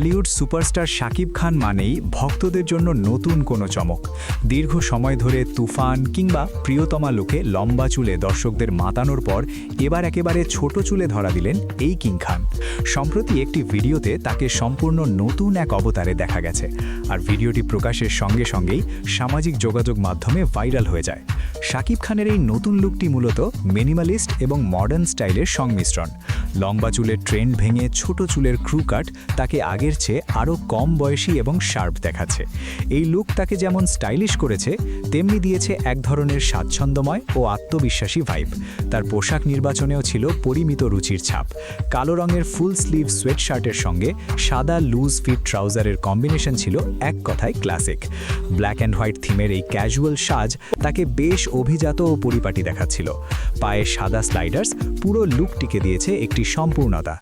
Bollywood superstar Shakib Khan মানেই ভক্তদের জন্য নতুন কোনো চমক। দীর্ঘ সময় ধরে তুফান কিংবা প্রিয়তমা লুকে লম্বা চুলে দর্শকদের মাতানোর পর এবার একেবারে ছোট চুলে ধরা দিলেন এই কিং খান। সম্প্রতি একটি ভিডিওতে তাকে সম্পূর্ণ নতুন এক অবতারে দেখা গেছে, আর ভিডিওটি প্রকাশের সঙ্গে সঙ্গেই সামাজিক যোগাযোগ মাধ্যমে ভাইরাল হয়ে যায়। শাকিব খানের এই নতুন লুকটি মূলত মিনিমালিস্ট এবং মডার্ন স্টাইলের সংমিশ্রণ। লম্বা চুলের ট্রেন্ড ভেঙে ছোট চুলের ক্রু কাট তাকে আগের চেয়ে আরও কম বয়সী এবং শার্প দেখাচ্ছে। এই লুক তাকে যেমন স্টাইলিশ করেছে, তেমনি দিয়েছে এক ধরনের স্বাচ্ছন্দ্যময় ও আত্মবিশ্বাসী ভাইব। তার পোশাক নির্বাচনেও ছিল পরিমিত রুচির ছাপ। কালো রঙের ফুল স্লিভ সোয়েট শার্টের সঙ্গে সাদা লুজ ফিট ট্রাউজারের কম্বিনেশন ছিল এক কথায় ক্লাসিক। ব্ল্যাক অ্যান্ড হোয়াইট থিমের এই ক্যাজুয়াল সাজ তাকে বেশ অভিজাত ও পরিপাটি দেখাচ্ছিল। পায়ে সাদা স্লাইডার্স পুরো লুকটিকে দিয়েছে একটি সম্পূর্ণতা।